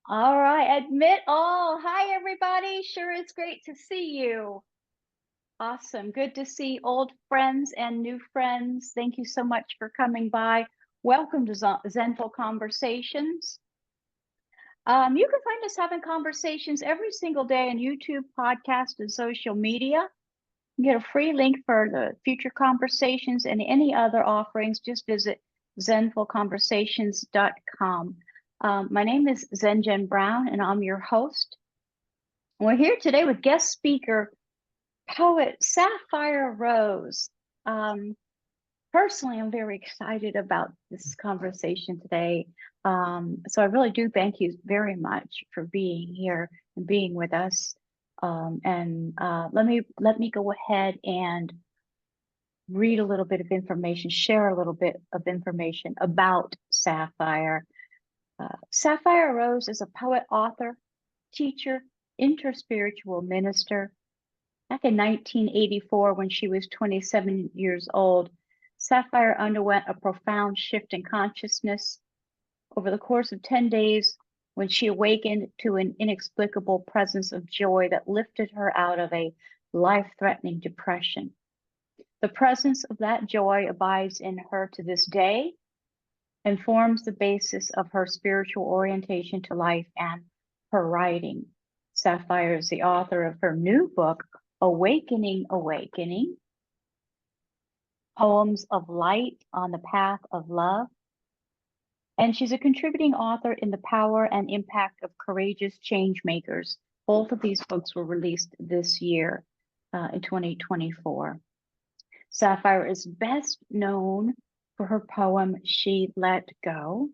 All right, admit all. Hi, everybody. Sure is great to see you. Awesome. Good to see old friends and new friends. Thank you so much for coming by. Welcome to Zenful Conversations. You can find us having conversations every single day on YouTube, podcast, and social media. You get a free link for the future conversations and any other offerings. Just visit zenfulconversations.com. My name is Zenjen Brown, and I'm your host. We're here today with guest speaker, poet Safire Rose. Personally, I'm very excited about this conversation today. So I really do thank you very much for being here and being with us. Let me go ahead and read a little bit of information, share a little bit of information about Safire. Safire Rose is a poet, author, teacher, interspiritual minister. Back in 1984, when she was 27 years old, Safire underwent a profound shift in consciousness. Over the course of 10 days, when she awakened to an inexplicable presence of joy that lifted her out of a life-threatening depression. The presence of that joy abides in her to this day and forms the basis of her spiritual orientation to life and her writing. Safire is the author of her new book, Awakening, Poems of Light on the Path of Love. And she's a contributing author in The Power and Impact of Courageous Change Makers. Both of these books were released this year in 2024. Safire is best known for her poem, She Let Go,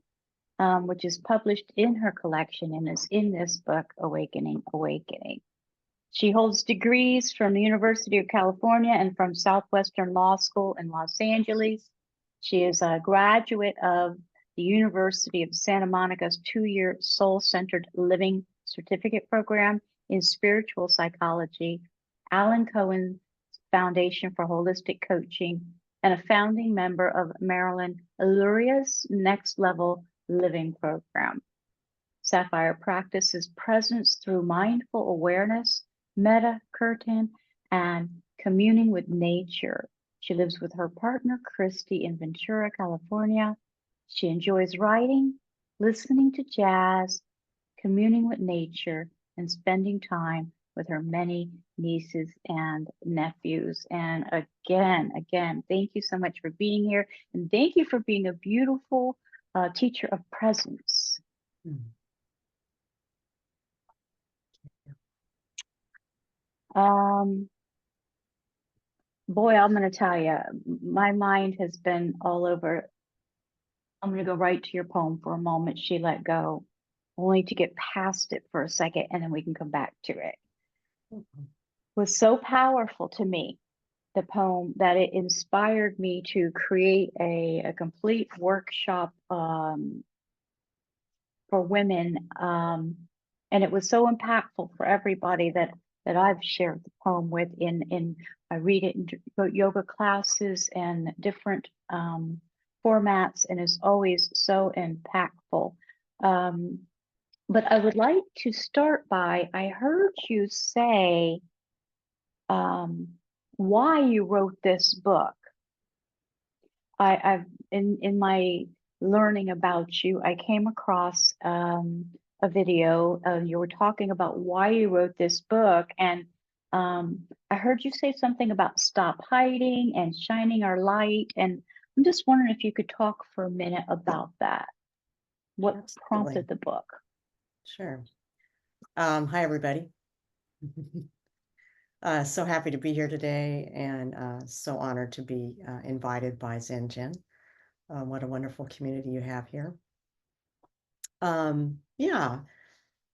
which is published in her collection and is in this book, Awakening. She holds degrees from the University of California and from Southwestern Law School in Los Angeles. She is a graduate of the University of Santa Monica's 2-year Soul-Centered Living Certificate Program in Spiritual Psychology, Alan Cohen's Foundation for Holistic Coaching, and a founding member of Marilyn Alluria's Next Level Living Program. Safire practices presence through mindful awareness, metta, kirtan, and communing with nature. She lives with her partner, Christy, in Ventura, California. She enjoys writing, listening to jazz, communing with nature, and spending time with her many nieces and nephews. And again, thank you so much for being here. And thank you for being a beautiful teacher of presence. Boy, I'm going to tell you, my mind has been all over. I'm going to go right to your poem for a moment, She Let Go, only to get past it for a second, and then we can come back to it. It was so powerful to me, the poem, that it inspired me to create a complete workshop for women. And it was so impactful for everybody that I've shared the poem with I read it in yoga classes and different formats, and it's always so impactful. But I would like to start by, I heard you say why you wrote this book. I've in my learning about you, I came across a video. You were talking about why you wrote this book, and I heard you say something about stop hiding and shining our light, and I'm just wondering if you could talk for a minute about that. What Absolutely. prompted the book? Sure. Hi, everybody. So happy to be here today, and so honored to be invited by Zenjen. What a wonderful community you have here. Yeah,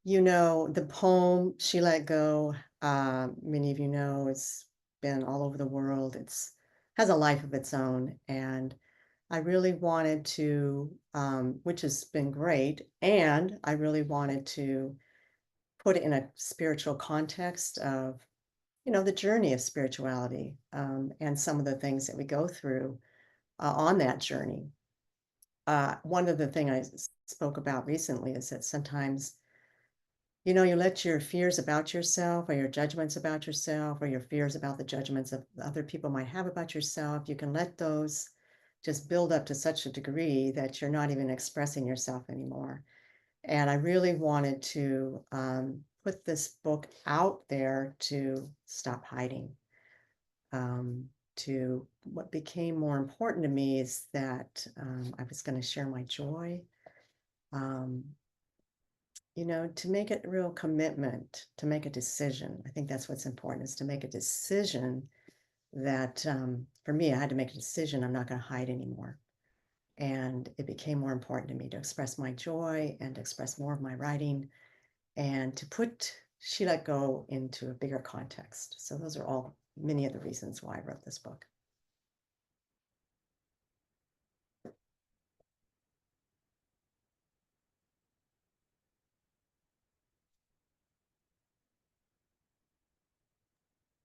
the poem She Let Go, many of you know, it's been all over the world. Has a life of its own, and I really wanted to, which has been great, and I really wanted to put it in a spiritual context of, the journey of spirituality, and some of the things that we go through on that journey. One of the things I spoke about recently is that sometimes, you know, you let your fears about yourself or your judgments about yourself or your fears about the judgments of other people might have about yourself, you can let those just build up to such a degree that you're not even expressing yourself anymore. And I really wanted to put this book out there to stop hiding. To what became more important to me is that I was going to share my joy. Um, you know, to make it a real commitment, to make a decision. I think that's what's important, is to make a decision that for me, I had to make a decision. I'm not going to hide anymore. And it became more important to me to express my joy and to express more of my writing and to put She Let Go into a bigger context. So those are all many of the reasons why I wrote this book.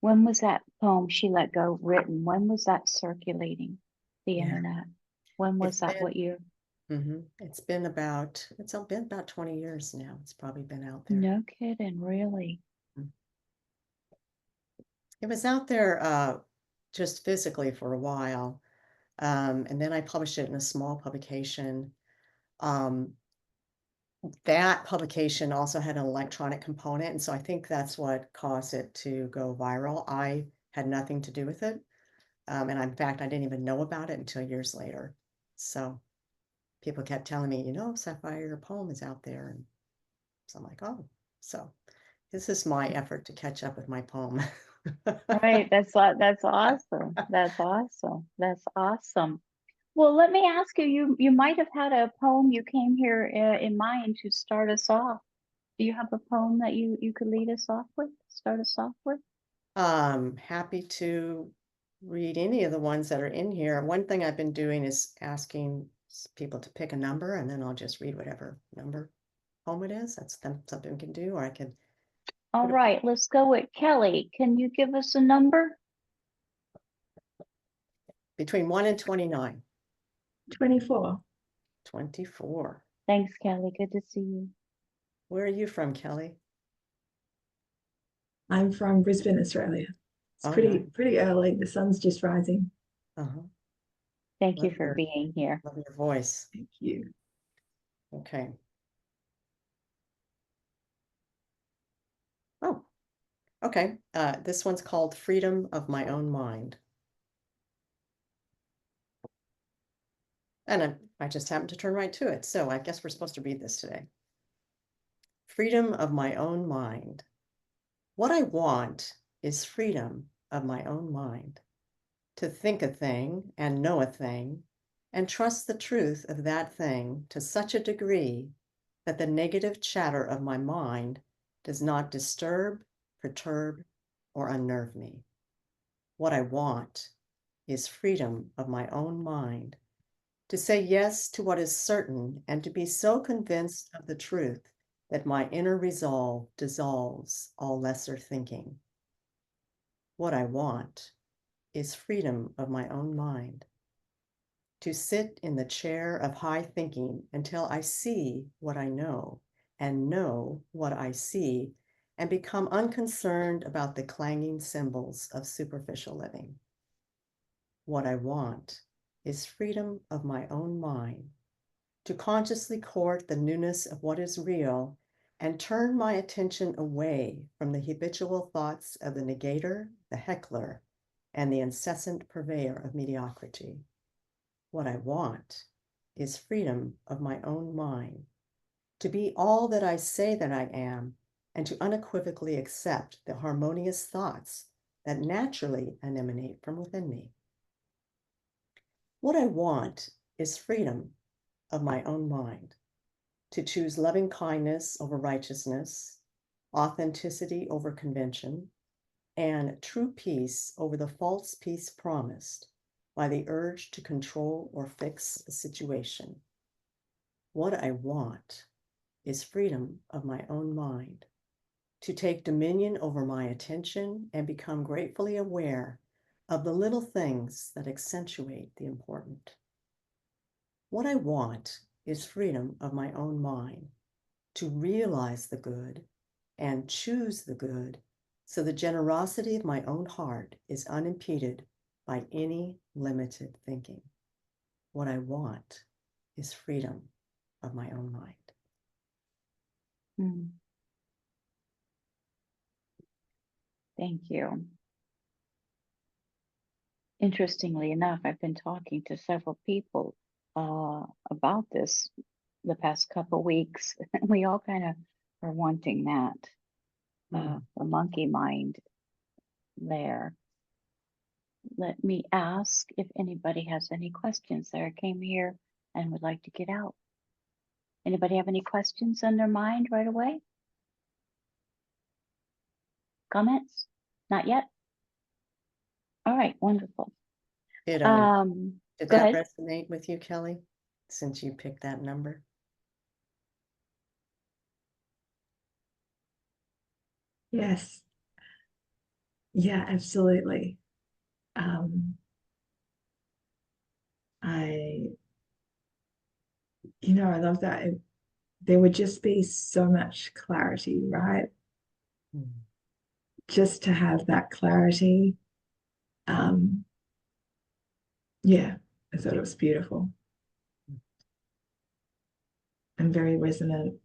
When was that poem, She Let Go, written? When was that circulating the Yeah. internet? When was It's that? What year? It's been about 20 years now. It's probably been out there. No kidding, really? It was out there just physically for a while. And then I published it in a small publication. That publication also had an electronic component, and so I think that's what caused it to go viral. I had nothing to do with it. And in fact, I didn't even know about it until years later. So people kept telling me, you know, Sapphire, your poem is out there. And so I'm like, oh, so this is my effort to catch up with my poem. Right. That's awesome. That's awesome. That's awesome. Well, let me ask you, you might have had a poem you came here in mind to start us off. Do you have a poem that you could lead us off with, start us off with? Happy to read any of the ones that are in here. One thing I've been doing is asking people to pick a number, and then I'll just read whatever number poem it is. That's something we can do, or I can All right, let's go with Kelly. Can you give us a number? between 1 and 29. 24. 24. Thanks, Kelly. Good to see you. Where are you from, Kelly? I'm from Brisbane, Australia. It's Oh, pretty early. The sun's just rising. uh-huh. Thank you Love for being here. Love your voice. Thank you. Okay. Oh, okay. This one's called Freedom of My Own Mind. And I just happened to turn right to it, so I guess we're supposed to read this today. Freedom of my own mind. What I want is freedom of my own mind. To think a thing and know a thing and trust the truth of that thing to such a degree that the negative chatter of my mind does not disturb, perturb, or unnerve me. What I want is freedom of my own mind, to say yes to what is certain and to be so convinced of the truth that my inner resolve dissolves all lesser thinking. What I want is freedom of my own mind, to sit in the chair of high thinking until I see what I know and know what I see and become unconcerned about the clanging cymbals of superficial living. What I want is freedom of my own mind, to consciously court the newness of what is real and turn my attention away from the habitual thoughts of the negator, the heckler, and the incessant purveyor of mediocrity. What I want is freedom of my own mind, to be all that I say that I am, and to unequivocally accept the harmonious thoughts that naturally emanate from within me. What I want is freedom of my own mind, to choose loving kindness over righteousness, authenticity over convention, and true peace over the false peace promised by the urge to control or fix a situation. What I want is freedom of my own mind, to take dominion over my attention and become gratefully aware of the little things that accentuate the important. What I want is freedom of my own mind to realize the good and choose the good, so the generosity of my own heart is unimpeded by any limited thinking. What I want is freedom of my own mind. Mm. Thank you. Interestingly enough, I've been talking to several people about this the past couple weeks. We all kind of are wanting that, the monkey mind there. Let me ask if anybody has any questions there. Came here and would like to get out. Anybody have any questions on their mind right away? Comments? Not yet? All right, wonderful. Did Go that ahead. resonate with you, Kelly, since you picked that number? Yes. Yeah, absolutely. I I love that. There would just be so much clarity, right? Just to have that clarity. Yeah, I thought it was beautiful and very resonant.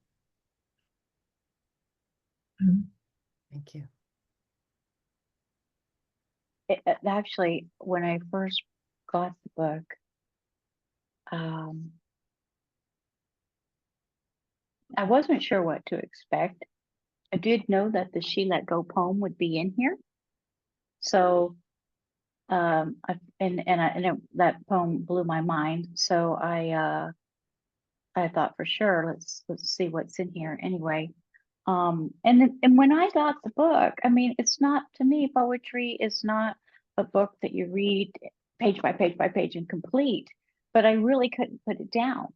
Thank you. Actually, when I first got the book, I wasn't sure what to expect. I did know that the She Let Go poem would be in here. So, that poem blew my mind. So I thought for sure, let's see what's in here anyway. And when I got the book, I mean, it's not, to me, poetry is not a book that you read page by page by page and complete, but I really couldn't put it down.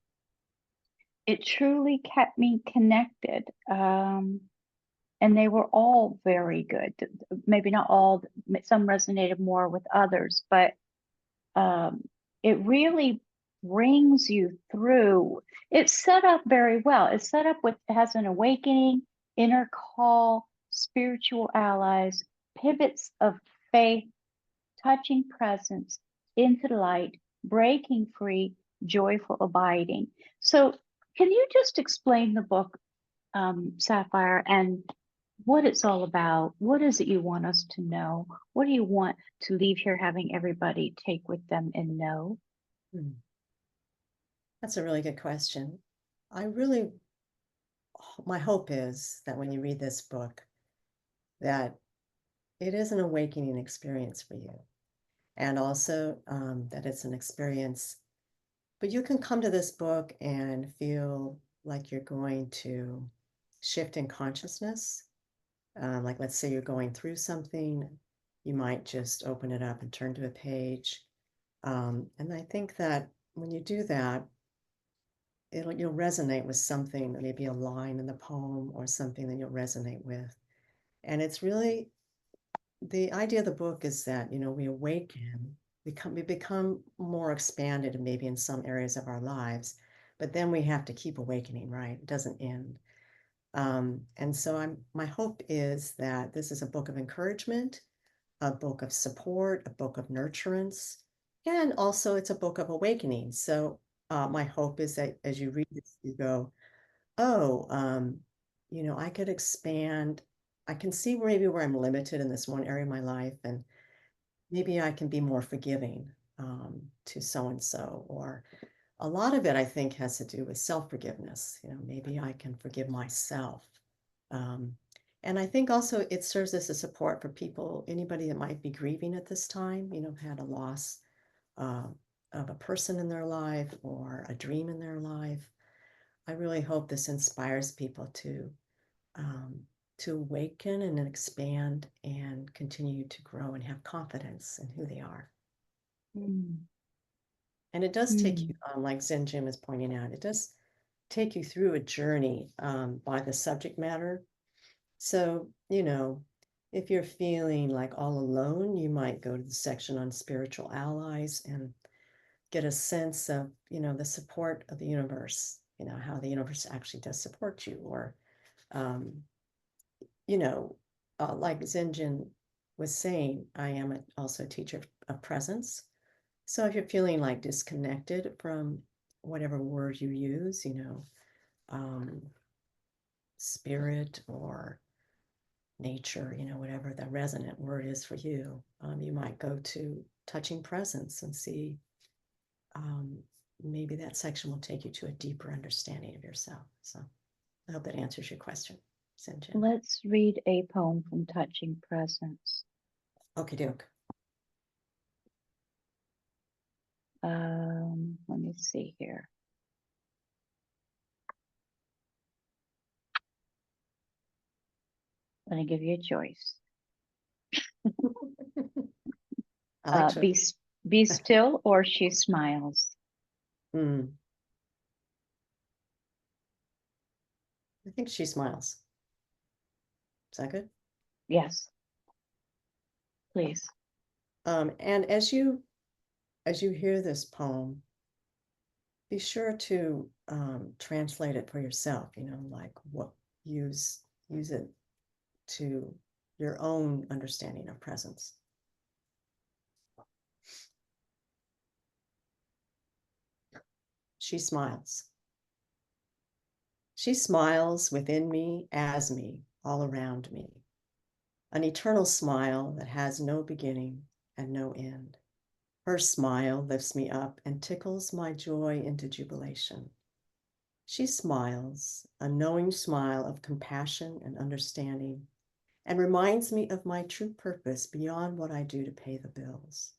It truly kept me connected. And they were all very good. Maybe not all, some resonated more with others, but it really brings you through. It's set up very well. It's set up with, it has an awakening, inner call, spiritual allies, pivots of faith, touching presence, into the light, breaking free, joyful abiding. So can you just explain the book, Safire, and what it's all about? What is it you want us to know? What do you want to leave here having everybody take with them and know? That's a really good question. My hope is that when you read this book, that it is an awakening experience for you. And also that it's an experience, but you can come to this book and feel like you're going to shift in consciousness. Like, let's say you're going through something, you might just open it up and turn to a page. And I think that when you do that, you'll resonate with something, maybe a line in the poem or something that you'll resonate with. And it's really, the idea of the book is that, we awaken, we become more expanded and maybe in some areas of our lives, but then we have to keep awakening, right? It doesn't end. And so my hope is that this is a book of encouragement, a book of support, a book of nurturance, and also it's a book of awakening. So my hope is that as you read this, you go, oh, I could expand. I can see maybe where I'm limited in this one area of my life, and maybe I can be more forgiving to so-and-so. Or a lot of it, I think, has to do with self-forgiveness. Maybe I can forgive myself. And I think also it serves as a support for people, anybody that might be grieving at this time, had a loss of a person in their life or a dream in their life. I really hope this inspires people to awaken and expand and continue to grow and have confidence in who they are. And it does take you, like Zen Jim is pointing out, it does take you through a journey by the subject matter. So, if you're feeling like all alone, you might go to the section on spiritual allies, and get a sense of, the support of the universe, how the universe actually does support you, or, you know, like Zenjin was saying, I am also a teacher of presence. So if you're feeling like disconnected from whatever word you use, spirit or nature, whatever the resonant word is for you, you might go to touching presence and see, maybe that section will take you to a deeper understanding of yourself. So I hope that answers your question, Sinjin. Let's read a poem from Touching Presence. Okie doke. Let me see here. I'm going to give you a choice. I like Be still or She Smiles. I think She Smiles. Is that good? Yes. Please. And as you hear this poem, be sure to translate it for yourself, like use it to your own understanding of presence. She smiles. She smiles within me, as me, all around me. An eternal smile that has no beginning and no end. Her smile lifts me up and tickles my joy into jubilation. She smiles, a knowing smile of compassion and understanding, and reminds me of my true purpose beyond what I do to pay the bills.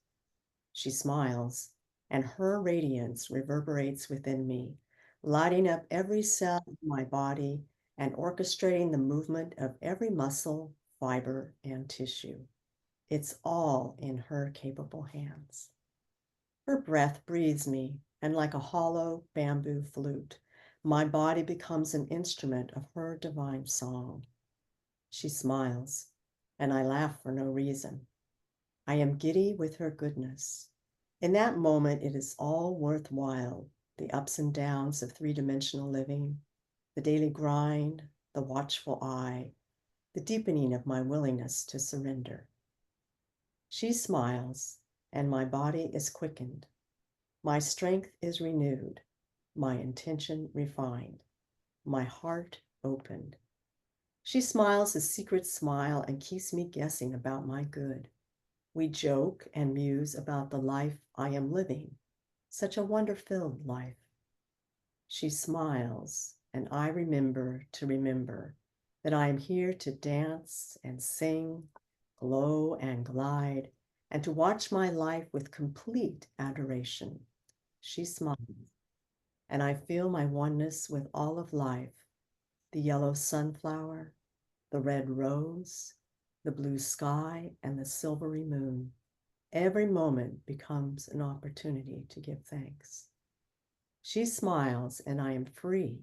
She smiles, and her radiance reverberates within me, lighting up every cell of my body and orchestrating the movement of every muscle, fiber, and tissue. It's all in her capable hands. Her breath breathes me, and like a hollow bamboo flute, my body becomes an instrument of her divine song. She smiles, and I laugh for no reason. I am giddy with her goodness. In that moment, it is all worthwhile, the ups and downs of three-dimensional living, the daily grind, the watchful eye, the deepening of my willingness to surrender. She smiles, and my body is quickened. My strength is renewed, my intention refined, my heart opened. She smiles a secret smile and keeps me guessing about my good. We joke and muse about the life I am living, such a wonder-filled life. She smiles, and I remember that I am here to dance and sing, glow and glide, and to watch my life with complete adoration. She smiles, and I feel my oneness with all of life, the yellow sunflower, the red rose, the blue sky, and the silvery moon. Every moment becomes an opportunity to give thanks. She smiles, and I am free,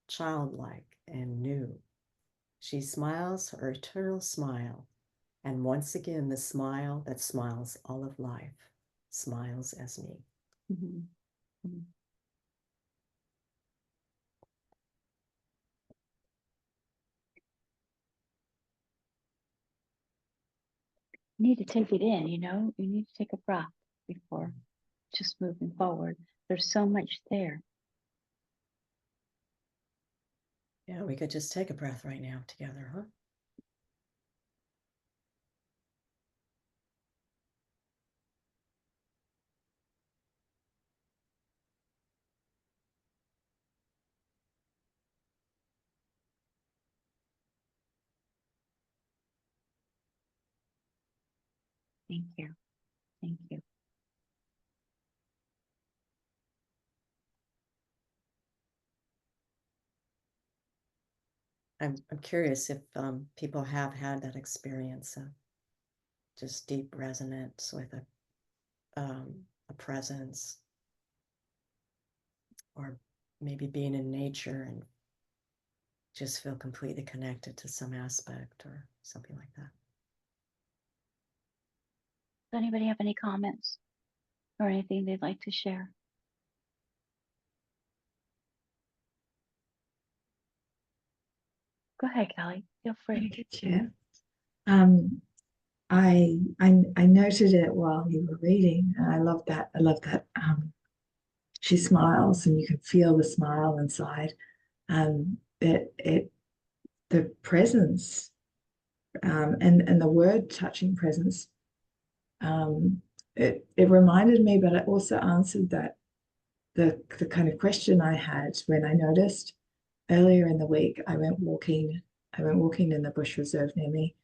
childlike, and new. She smiles her eternal smile, and once again the smile that smiles all of life smiles as me. Mm-hmm. Mm-hmm. You need to take it in, you need to take a breath before just moving forward. There's so much there. Yeah, we could just take a breath right now together, huh? Thank you. Thank you. I'm curious if people have had that experience of just deep resonance with a presence, or maybe being in nature and just feel completely connected to some aspect or something like that. Does anybody have any comments or anything they'd like to share? Go ahead, Kelly. Feel free. Good chair. I noted it while you were reading, and I love that. I love that. She smiles, and you can feel the smile inside. The presence, and the word touching presence. It reminded me, but it also answered that the kind of question I had when I noticed earlier in the week. I went walking in the bush reserve near me,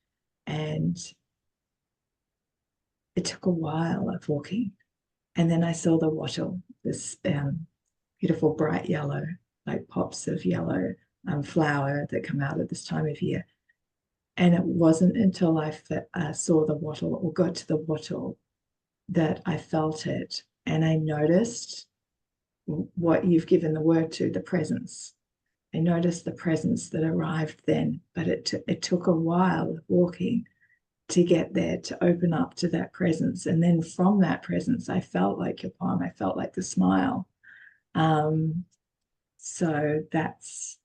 and it took a while of walking. And then I saw the wattle, this beautiful bright yellow, like pops of yellow flower that come out at this time of year. And it wasn't until I saw the wattle or got to the wattle that I felt it. And I noticed what you've given the word to, the presence. I noticed the presence that arrived then, but it took a while of walking to get there, to open up to that presence. And then from that presence, I felt like your poem, I felt like the smile. So that's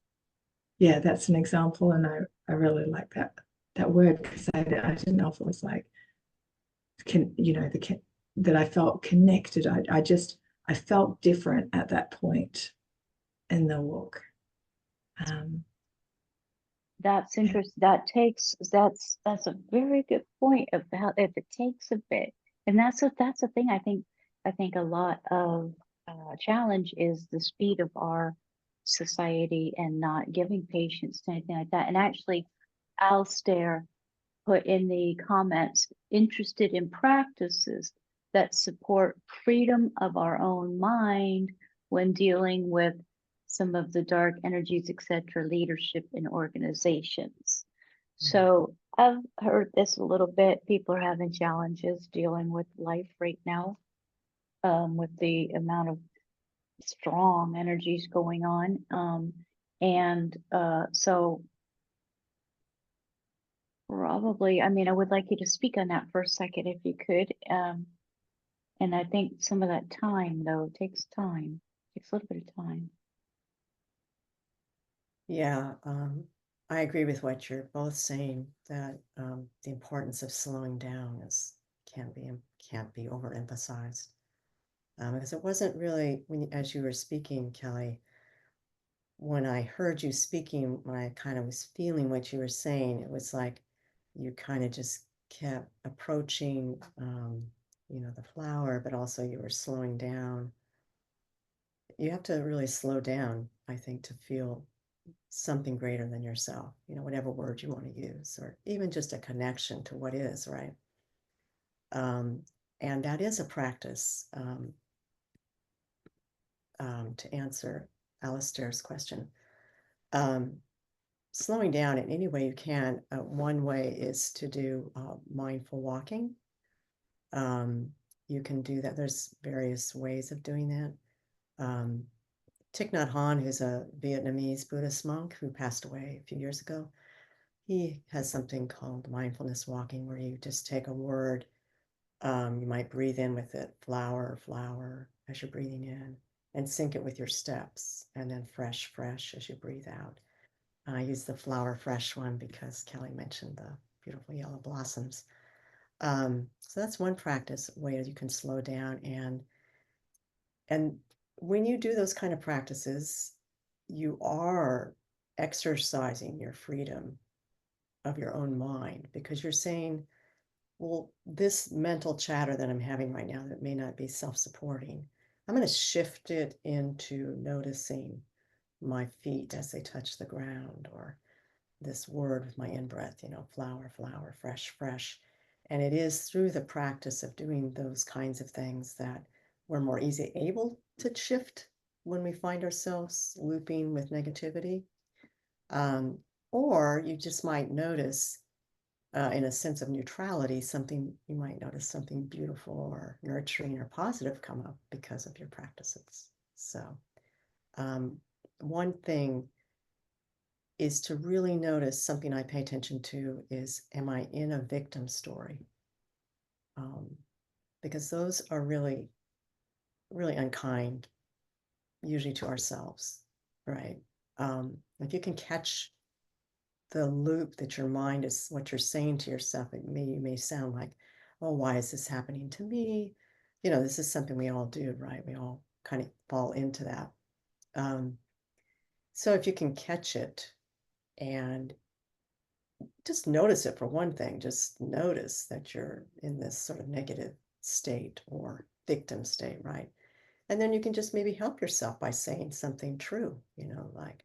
an example. And I really like that word, because I didn't know if it was like, that I felt connected. I felt different at that point in the walk. That's interesting. That's a very good point about if it takes a bit, and that's the thing. I think a lot of challenge is the speed of our society and not giving patience to anything like that. And actually, Alistair put in the comments, interested in practices that support freedom of our own mind when dealing with some of the dark energies, etc., leadership in organizations. So I've heard this a little bit. People are having challenges dealing with life right now, with the amount of strong energies going on. So probably, I mean, I would like you to speak on that for a second if you could. And I think some of that time, though, takes time, takes a little bit of time. Yeah, I agree with what you're both saying, that the importance of slowing down can't be overemphasized. Because it wasn't really as you were speaking, Kelly, when I heard you speaking, when I kind of was feeling what you were saying, it was like you kind of just kept approaching, the flower, but also you were slowing down. You have to really slow down, I think, to feel something greater than yourself, whatever word you want to use, or even just a connection to what is, right? And that is a practice. To answer Alistair's question, slowing down in any way you can. One way is to do mindful walking. You can do that. There's various ways of doing that. Thich Nhat Hanh, who's a Vietnamese Buddhist monk who passed away a few years ago, he has something called mindfulness walking, where you just take a word. You might breathe in with it, flower, flower, as you're breathing in, and sync it with your steps, and then fresh, fresh as you breathe out. I use the flower fresh one because Kelly mentioned the beautiful yellow blossoms. So that's one practice way you can slow down, and when you do those kind of practices, you are exercising your freedom of your own mind, because you're saying, well, this mental chatter that I'm having right now that may not be self-supporting, I'm going to shift it into noticing my feet as they touch the ground, or this word with my in-breath, flower, flower, fresh, fresh. And it is through the practice of doing those kinds of things that we're more easily able to shift when we find ourselves looping with negativity. Or you just might notice, in a sense of neutrality, you might notice something beautiful or nurturing or positive come up because of your practices. So one thing is to really notice, something I pay attention to is, am I in a victim story? Because those are really, really unkind, usually to ourselves, right? If you can catch the loop that your mind is, what you're saying to yourself, you may sound like, oh, why is this happening to me? You know, this is something we all do, right? We all kind of fall into that. So if you can catch it and just notice it, for one thing, just notice that you're in this sort of negative state or victim state, right? And then you can just maybe help yourself by saying something true, you know, like,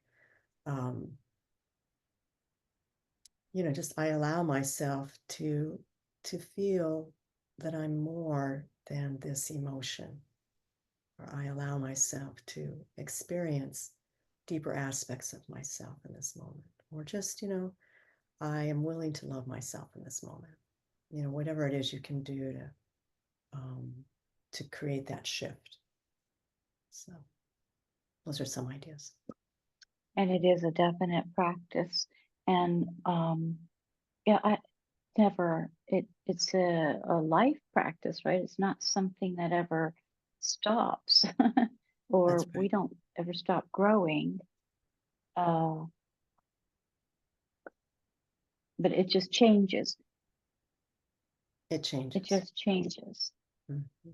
you know, just I allow myself to feel that I'm more than this emotion, or I allow myself to experience deeper aspects of myself in this moment, or just, you know, I am willing to love myself in this moment. You know, whatever it is you can do to create that shift. So those are some ideas. And it is a definite practice. And yeah, it's a life practice, right? It's not something that ever stops or That's we right. don't ever stop growing. But it just changes. It changes. It just changes. Mm-hmm.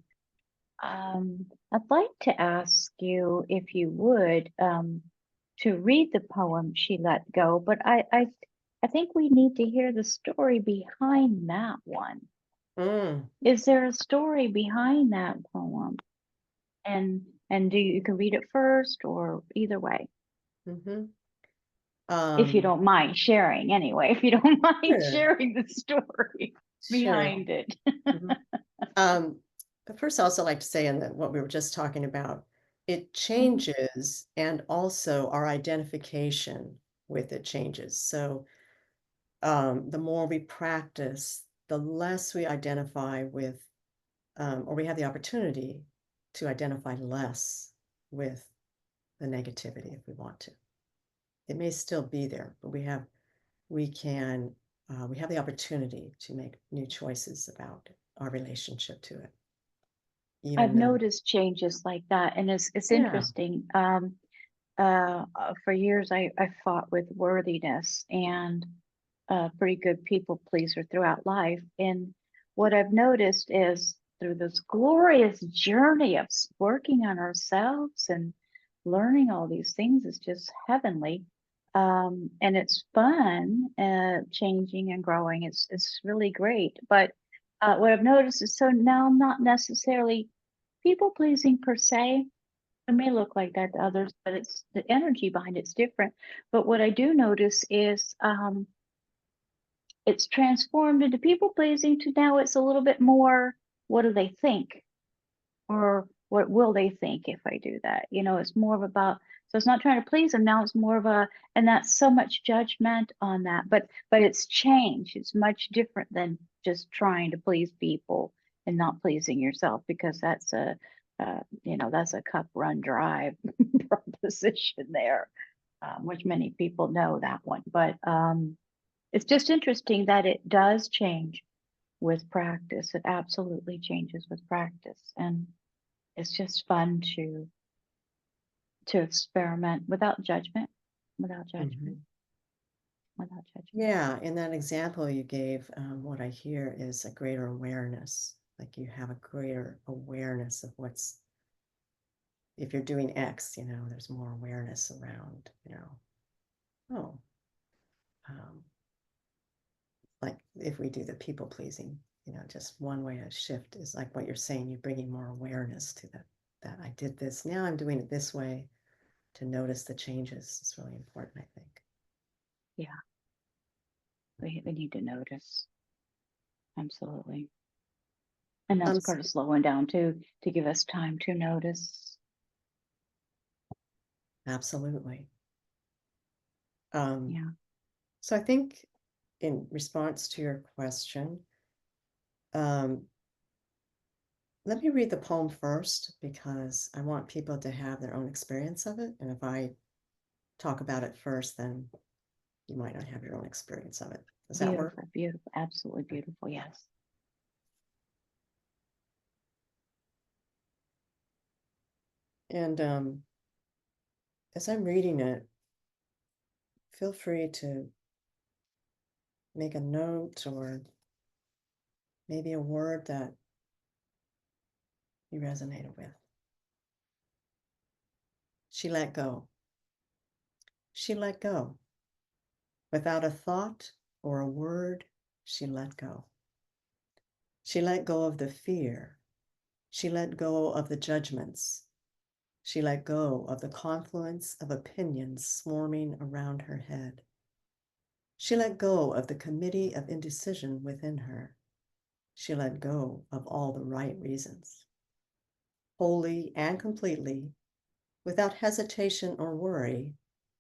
I'd like to ask you if you would to read the poem She Let Go, but I think we need to hear the story behind that one. Is there a story behind that poem? And do you can read it first or either way. Mm-hmm. If you don't mind sharing anyway, if you don't mind Sure. sharing the story behind it. Mm-hmm. First, I also like to say, in what we were just talking about, it changes, and also our identification with it changes. So the more we practice, the less we identify with, or we have the opportunity to identify less with the negativity if we want to. It may still be there, but we have the opportunity to make new choices about our relationship to it. I've noticed changes like that, and it's Yeah. interesting. For years, I fought with worthiness and pretty good people pleaser throughout life. And what I've noticed is through this glorious journey of working on ourselves and learning all these things is just heavenly. And it's fun, changing and growing. It's really great. But what I've noticed is, so now I'm not necessarily people pleasing per se. It may look like that to others, but it's the energy behind it's different. But what I do notice is it's transformed into people pleasing to now it's a little bit more, what do they think? Or what will they think if I do that? You know, it's more of about, so it's not trying to please them. Now it's more of a, and that's so much judgment on that. But it's changed. It's much different than just trying to please people and not pleasing yourself, because that's a, you know, that's a cup run dry proposition there, which many people know that one. But it's just interesting that it does change with practice. It absolutely changes with practice. And it's just fun to experiment without judgment, without judgment. Yeah, in that example you gave, what I hear is a greater awareness. Like you have a greater awareness of what's, if you're doing X, you know, there's more awareness around, you know, like if we do the people pleasing, you know, just one way to shift is like what you're saying, you're bringing more awareness to that I did this, now I'm doing it this way, to notice the changes is really important, I think. Yeah. We need to notice. Absolutely. And that's part of slowing down too, to give us time to notice. Absolutely. Yeah. So I think in response to your question, let me read the poem first, because I want people to have their own experience of it. And if I talk about it first, then you might not have your own experience of it. Does that work? Beautiful, beautiful, absolutely beautiful. Yes. And as I'm reading it, feel free to make a note or maybe a word that you resonated with. She let go. She let go. Without a thought or a word, she let go. She let go of the fear. She let go of the judgments. She let go of the confluence of opinions swarming around her head. She let go of the committee of indecision within her. She let go of all the right reasons. Wholly and completely, without hesitation or worry,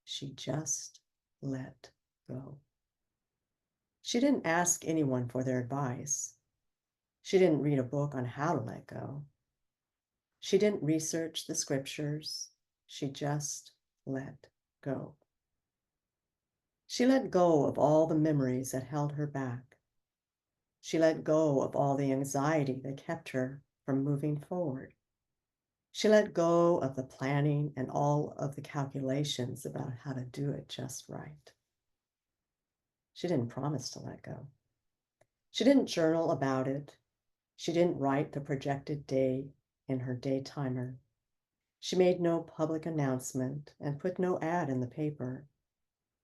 she just let go. She didn't ask anyone for their advice. She didn't read a book on how to let go. She didn't research the scriptures. She just let go. She let go of all the memories that held her back. She let go of all the anxiety that kept her from moving forward. She let go of the planning and all of the calculations about how to do it just right. She didn't promise to let go. She didn't journal about it. She didn't write the projected day in her day timer. She made no public announcement and put no ad in the paper.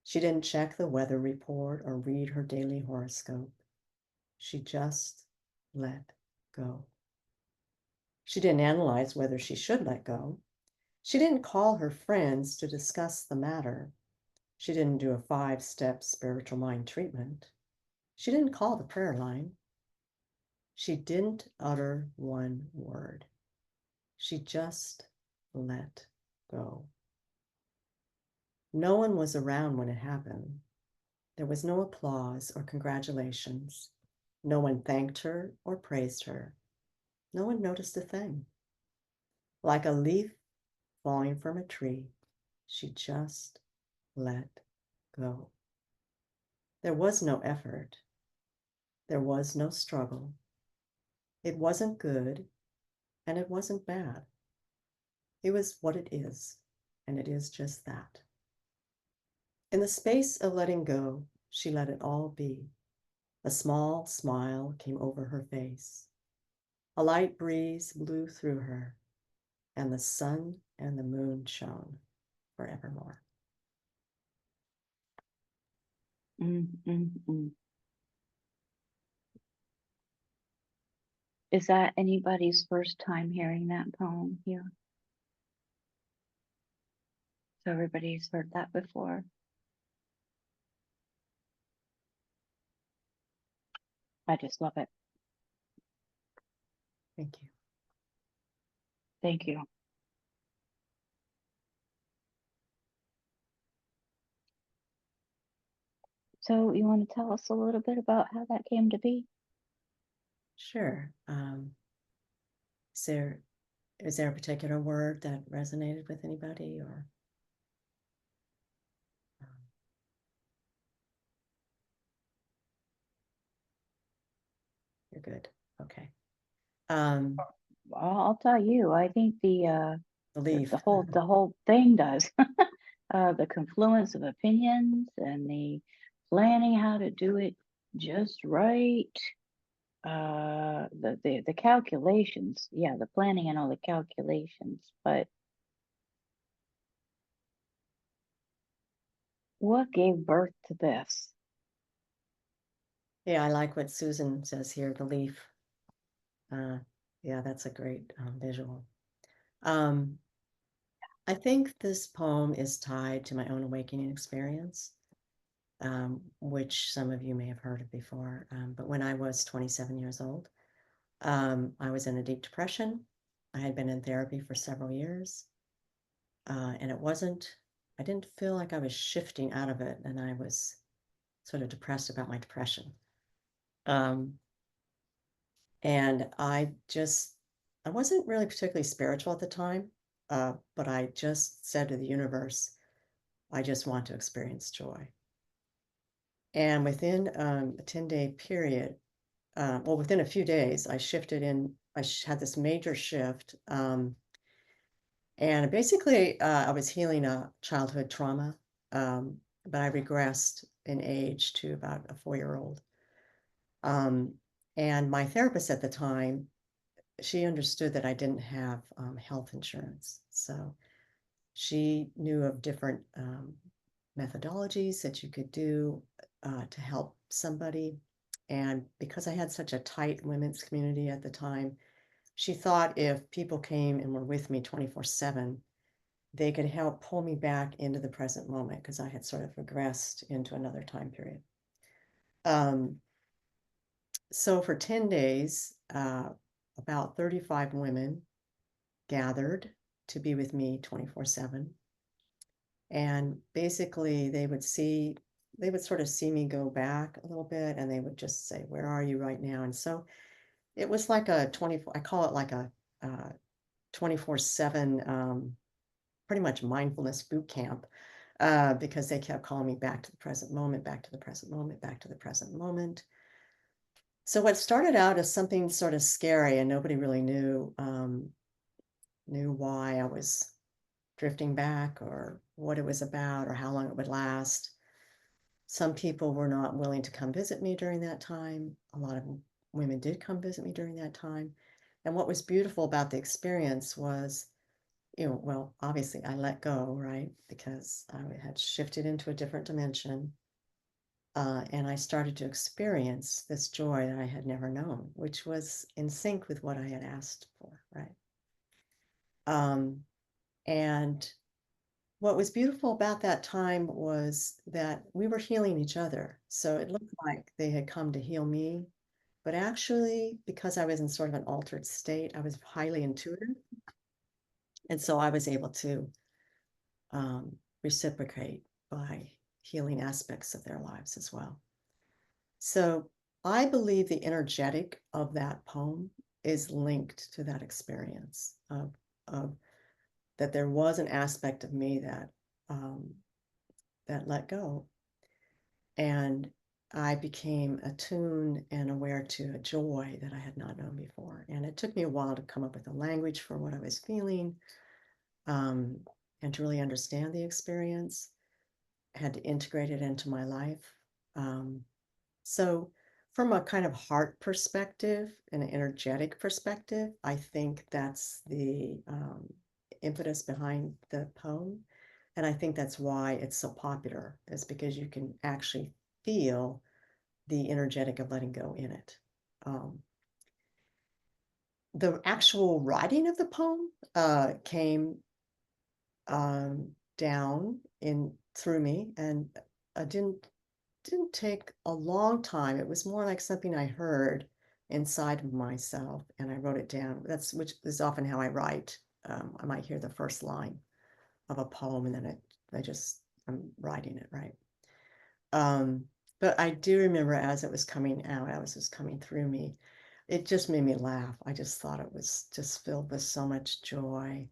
She didn't check the weather report or read her daily horoscope. She just let go. She didn't analyze whether she should let go. She didn't call her friends to discuss the matter. She didn't do a 5-step spiritual mind treatment. She didn't call the prayer line. She didn't utter one word. She just let go. No one was around when it happened. There was no applause or congratulations. No one thanked her or praised her. No one noticed a thing. Like a leaf falling from a tree, she just let go. There was no effort. There was no struggle. It wasn't good, and it wasn't bad. It was what it is, and it is just that. In the space of letting go, she let it all be. A small smile came over her face. A light breeze blew through her, and the sun and the moon shone forevermore. Mm, mm, mm. Is that anybody's first time hearing that poem here? So everybody's heard that before. I just love it. Thank you. Thank you. So you want to tell us a little bit about how that came to be? Sure. Is there a particular word that resonated with anybody, or? You're good. Okay. I'll tell you, I think The leaf. the whole thing does. The confluence of opinions and the planning how to do it just right. The calculations, yeah, the planning and all the calculations, but what gave birth to this? Yeah, I like what Susan says here, the leaf. Yeah, that's a great visual. I think this poem is tied to my own awakening experience, which some of you may have heard of before. But when I was 27 years old, I was in a deep depression. I had been in therapy for several years, and I didn't feel like I was shifting out of it, and I was sort of depressed about my depression. And I wasn't really particularly spiritual at the time, but I just said to the universe, I just want to experience joy. And within a 10-day period, within a few days, I shifted in, had this major shift. And basically, I was healing a childhood trauma. but I regressed in age to about a 4-year-old. And my therapist at the time, she understood that I didn't have health insurance. So she knew of different methodologies that you could do to help somebody. And because I had such a tight women's community at the time, she thought if people came and were with me 24/7, they could help pull me back into the present moment because I had sort of regressed into another time period. So for 10 days, about 35 women gathered to be with me 24/7. And basically they would sort of see me go back a little bit, and they would just say, "Where are you right now?" And so it was like a 24, I call it like a 24/7, pretty much mindfulness boot camp, because they kept calling me back to the present moment, back to the present moment, back to the present moment. So what started out as something sort of scary, and nobody really knew why I was drifting back or what it was about or how long it would last. Some people were not willing to come visit me during that time. A lot of women did come visit me during that time. And what was beautiful about the experience was, well, obviously I let go, right? Because I had shifted into a different dimension. And I started to experience this joy that I had never known, which was in sync with what I had asked for, right? And what was beautiful about that time was that we were healing each other. So it looked like they had come to heal me, but actually, because I was in sort of an altered state, I was highly intuitive. And so I was able to reciprocate by healing aspects of their lives as well. So I believe the energetic of that poem is linked to that experience of that there was an aspect of me that that let go, and I became attuned and aware to a joy that I had not known before. And it took me a while to come up with a language for what I was feeling, and to really understand the experience. I had to integrate it into my life. So from a kind of heart perspective and an energetic perspective, I think that's the impetus behind the poem. And I think that's why it's so popular, is because you can actually feel the energetic of letting go in it. The actual writing of the poem came down in through me, and I didn't take a long time. It was more like something I heard inside of myself, and I wrote it down. Which is often how I write. I might hear the first line of a poem, and then I'm writing it, right? But I do remember as it was coming out, as it was coming through me, it just made me laugh. I just thought it was just filled with so much joy.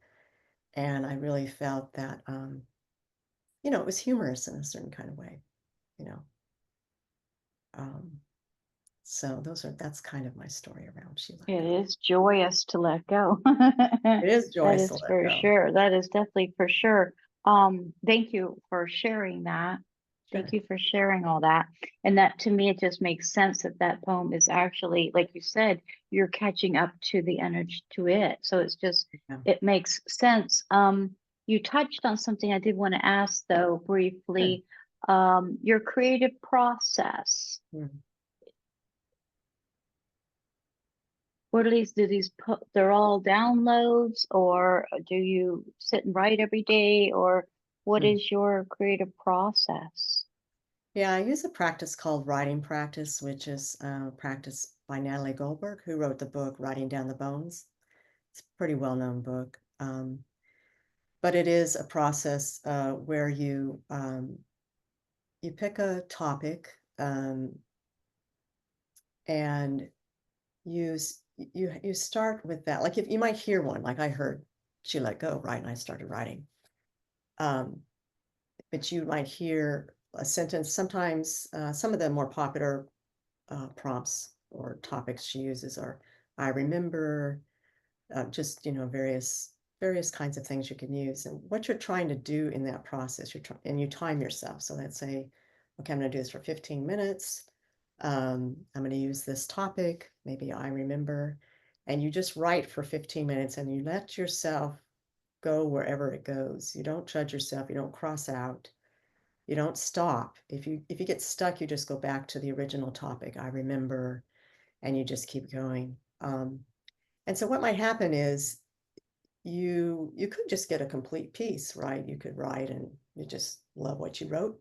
And I really felt that, it was humorous in a certain kind of way, you know. So that's kind of my story around She Let It Go. is joyous to let go. It is That joyous to is let for go. sure. That is definitely for sure. Thank you for sharing that. Thank Sure. you for sharing all that. And that, to me, it just makes sense that that poem is actually, like you said, you're catching up to the energy to it. So it's just, Yeah. it makes sense. You touched on something I did want to ask though briefly. Your creative process. Mhm. What are these? They're all downloads, or do you sit and write every day, or what Mm. is your creative process? Yeah, I use a practice called writing practice, which is practiced by Natalie Goldberg, who wrote the book Writing Down the Bones. It's a pretty well-known book. But it is a process where you pick a topic, and you start with that. Like, if you might hear one, like I heard She Let Go, right? And I started writing. But you might hear a sentence. Sometimes some of the more popular prompts or topics she uses are, I remember, just, various various kinds of things you can use. And what you're trying to do in that process, and you time yourself. So let's say, okay, I'm going to do this for 15 minutes. I'm going to use this topic. Maybe I remember. And you just write for 15 minutes and you let yourself go wherever it goes. You don't judge yourself. You don't cross out. You don't stop. If you get stuck, you just go back to the original topic. I remember, and you just keep going. And so what might happen is you could just get a complete piece, right? You could write and you just love what you wrote,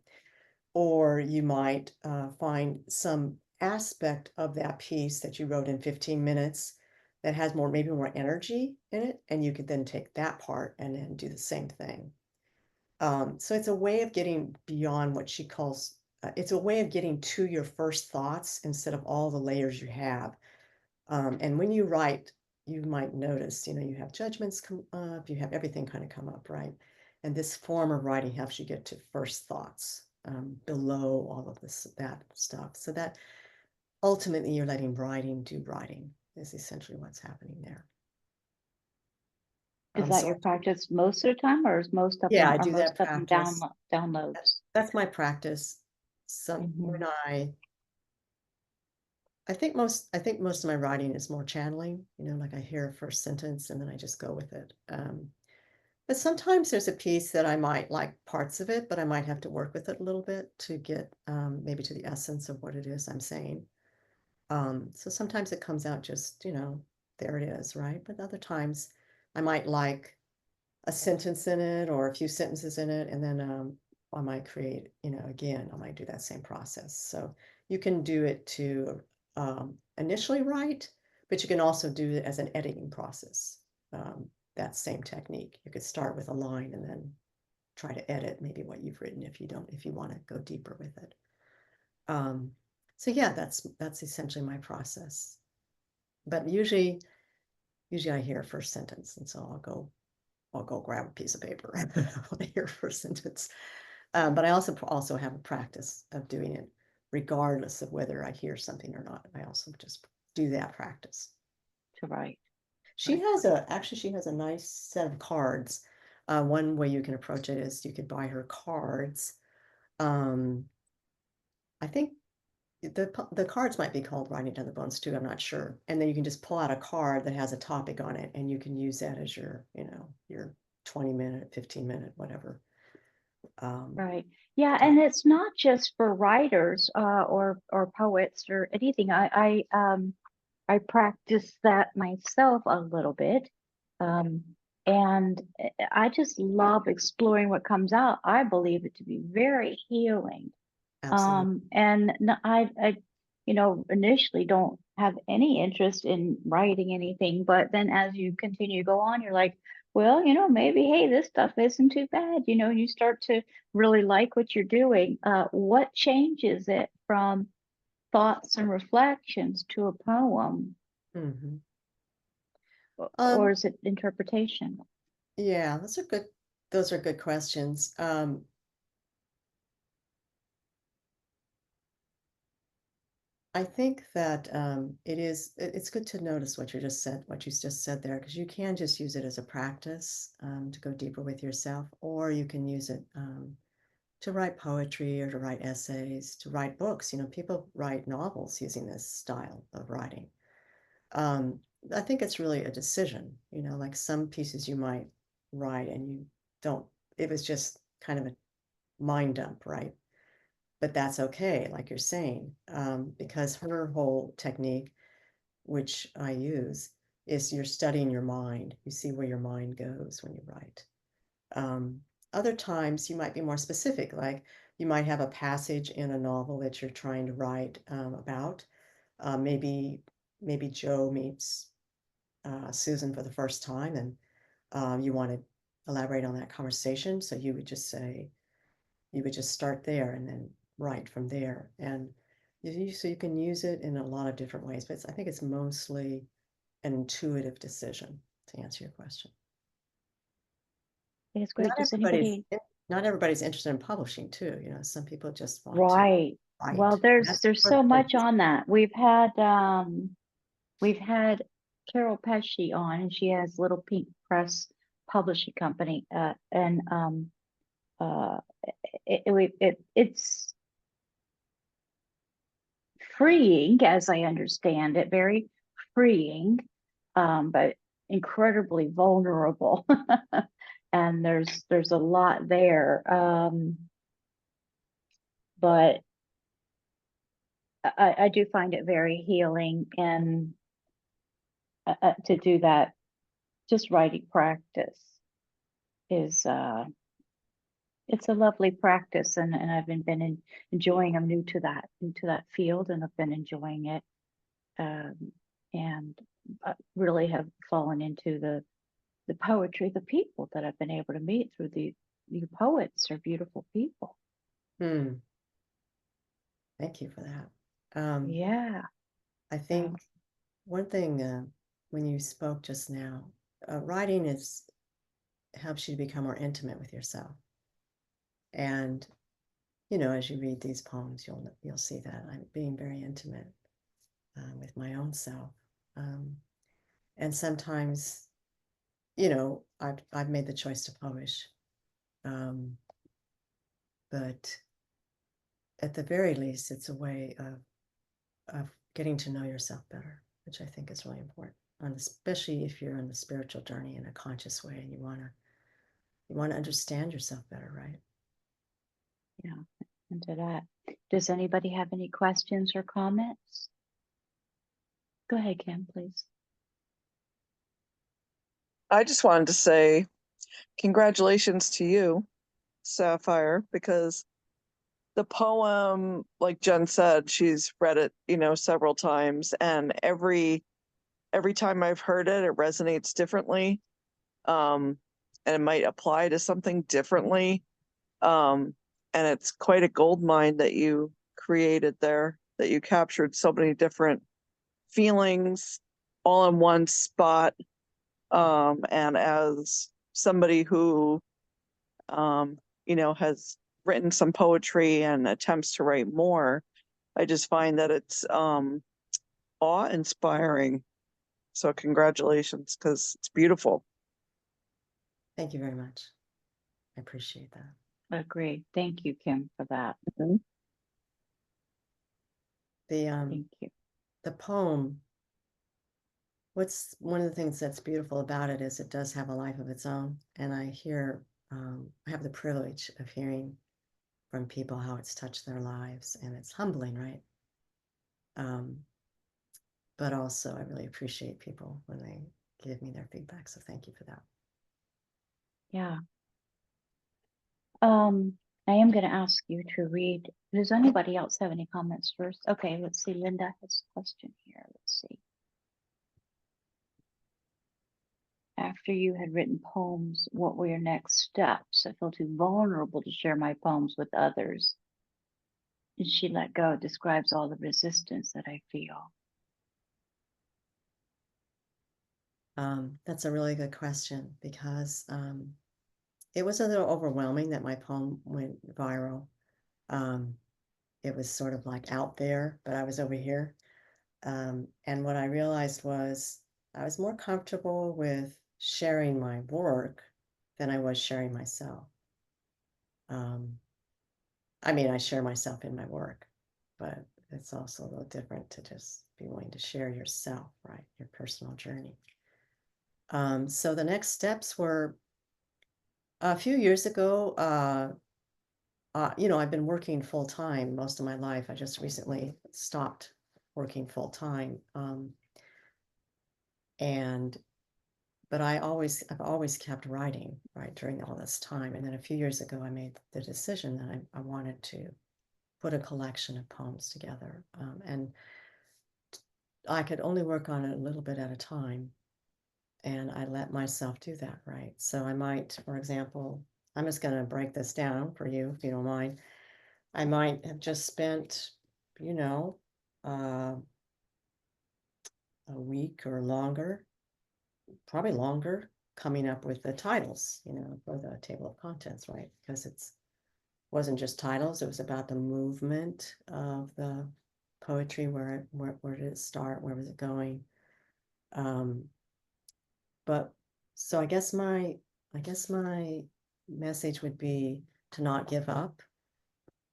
or you might find some aspect of that piece that you wrote in 15 minutes that has maybe more energy in it, and you could then take that part and then do the same thing. So it's a way of getting beyond what she calls, it's a way of getting to your first thoughts instead of all the layers you have. And when you write, you might notice, you have judgments come up, you have everything kind of come up, right? And this form of writing helps you get to first thoughts below all of that stuff. So that ultimately you're letting writing do writing is essentially what's happening there. Is that So your practice most of the time, or is most of yeah, them, I are do most that of them practice. downloads? That's my practice. So when I think most of my writing is more channeling, like I hear a first sentence and then I just go with it. But sometimes there's a piece that I might like parts of it, but I might have to work with it a little bit to get maybe to the essence of what it is I'm saying. So sometimes it comes out just, there it is, right? But other times I might like a sentence in it or a few sentences in it, and then I might create, again, I might do that same process. So you can do it to initially write, but you can also do it as an editing process. That same technique. You could start with a line and then try to edit maybe what you've written if you want to go deeper with it. So yeah, that's essentially my process. But usually I hear a first sentence, and so I'll go grab a piece of paper when I hear a first sentence. But I also have a practice of doing it regardless of whether I hear something or not. I also just do that practice. To write. She has a nice set of cards. One way you can approach it is you could buy her cards. I think the cards might be called Writing Down the Bones too. I'm not sure. And then you can just pull out a card that has a topic on it, and you can use that as your 20-minute, 15-minute, whatever. Right. Yeah, and it's not just for writers or poets or anything. I practice that myself a little bit. And I just love exploring what comes out. I believe it to be very healing. Absolutely. And I initially don't have any interest in writing anything, but then as you continue to go on, you're like, well, maybe, hey, this stuff isn't too bad. You start to really like what you're doing. What changes it from thoughts and reflections to a poem? Mhm. Or is it interpretation? Yeah, those are good questions. I think that it's good to notice what you just said there, because you can just use it as a practice to go deeper with yourself, or you can use it to write poetry or to write essays, to write books. People write novels using this style of writing. I think it's really a decision, like some pieces you might write and you don't, it was just kind of a mind dump, right? But that's okay, like you're saying, because her whole technique, which I use, is you're studying your mind. You see where your mind goes when you write. Other times you might be more specific, like you might have a passage in a novel that you're trying to write about. Maybe Joe meets Susan for the first time, and you want to elaborate on that conversation. So you would just start there and then write from there. And so you can use it in a lot of different ways, but I think it's mostly an intuitive decision, to answer your question. It's great. Not everybody's interested in publishing too. Some people just want to Right. write. Well, there's so much on that. We've had Carol Pesci on, and she has Little Pink Press publishing company, and it's freeing, as I understand it, very freeing, but incredibly vulnerable. And there's a lot there, but I do find it very healing, and to do that, just writing practice is it's a lovely practice, and I've been enjoying. I'm new to that field, and I've been enjoying it, and really have fallen into the poetry, the people that I've been able to meet through the poets are beautiful people. Hmm. Thank you for that. Yeah. I think one thing when you spoke just now, writing helps you to become more intimate with yourself. And as you read these poems, you'll see that I'm being very intimate with my own self. And sometimes, I've made the choice to publish, but at the very least, it's a way of getting to know yourself better, which I think is really important, especially if you're on the spiritual journey in a conscious way and you want to understand yourself better, right? Yeah, into that. Does anybody have any questions or comments? Go ahead, Kim, please. I just wanted to say congratulations to you, Safire, because the poem, like Jen said, she's read it, several times, and every time I've heard it, it resonates differently, and it might apply to something differently, and it's quite a gold mine that you created there, that you captured so many different feelings all in one spot. And as somebody who, has written some poetry and attempts to write more, I just find that it's awe-inspiring. So congratulations, because it's beautiful. Thank you very much. I appreciate that. Agreed. Thank you, Kim, for that. Mm-hmm. Thank you. The poem, what's one of the things that's beautiful about it is it does have a life of its own. And I have the privilege of hearing from people how it's touched their lives, and it's humbling, right? But also I really appreciate people when they give me their feedback. So thank you for that. Yeah. I am going to ask you to read. Does anybody else have any comments first? Okay, let's see. Linda has a question here. Let's see. After you had written poems, what were your next steps? I feel too vulnerable to share my poems with others. And she let go. It describes all the resistance that I feel. That's a really good question, because it was a little overwhelming that my poem went viral. It was sort of like out there, but I was over here. And what I realized was I was more comfortable with sharing my work than I was sharing myself. I mean, I share myself in my work, but it's also a little different to just be willing to share yourself, right? Your personal journey. So the next steps were a few years ago. I've been working full time most of my life. I just recently stopped working full time. But I've always kept writing, right, during all this time. And then a few years ago, I made the decision that I wanted to put a collection of poems together. And I could only work on it a little bit at a time. And I let myself do that, right? So I might, for example, I'm just going to break this down for you, if you don't mind. I might have just spent, a week or longer, probably longer, coming up with the titles, for the table of contents, right? Because wasn't just titles, it was about the movement of the poetry, where did it start, where was it going? But so I guess my I guess my message would be to not give up,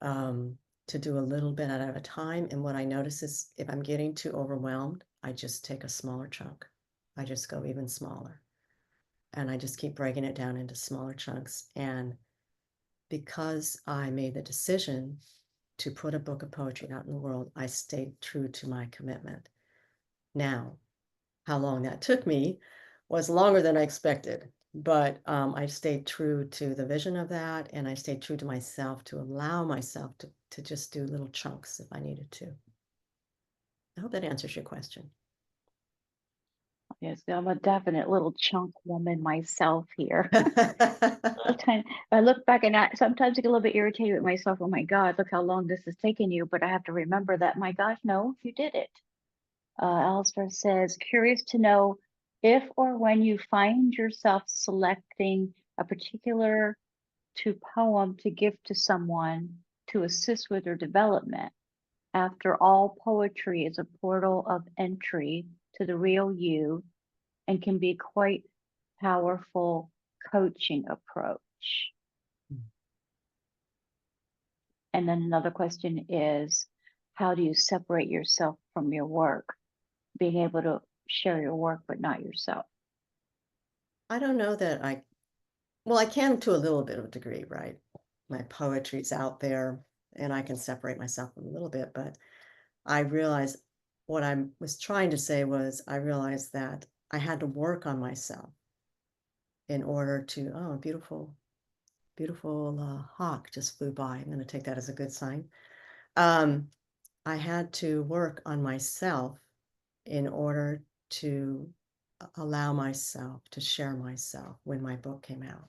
to do a little bit at a time. And what I notice is if I'm getting too overwhelmed, I just take a smaller chunk. I just go even smaller. And I just keep breaking it down into smaller chunks. And because I made the decision to put a book of poetry out in the world, I stayed true to my commitment. Now, how long that took me was longer than I expected, but I stayed true to the vision of that, and I stayed true to myself to allow myself to just do little chunks if I needed to. I hope that answers your question. Yes, I'm a definite little chunk woman myself here. Little tiny- I look back and sometimes I get a little bit irritated with myself. Oh my God, look how long this has taken you. But I have to remember that, my gosh, no, you did it. Alistair says, curious to know if or when you find yourself selecting a particular poem to give to someone to assist with their development. After all, poetry is a portal of entry to the real you and can be quite powerful coaching approach. And then another question is, how do you separate yourself from your work? Being able to share your work, but not yourself. I don't know that well, I can to a little bit of a degree, right? My poetry's out there and I can separate myself a little bit, but I realized what I was trying to say was I realized that I had to work on myself in order to, oh, beautiful, beautiful hawk just flew by. I'm going to take that as a good sign. I had to work on myself in order to allow myself to share myself when my book came out.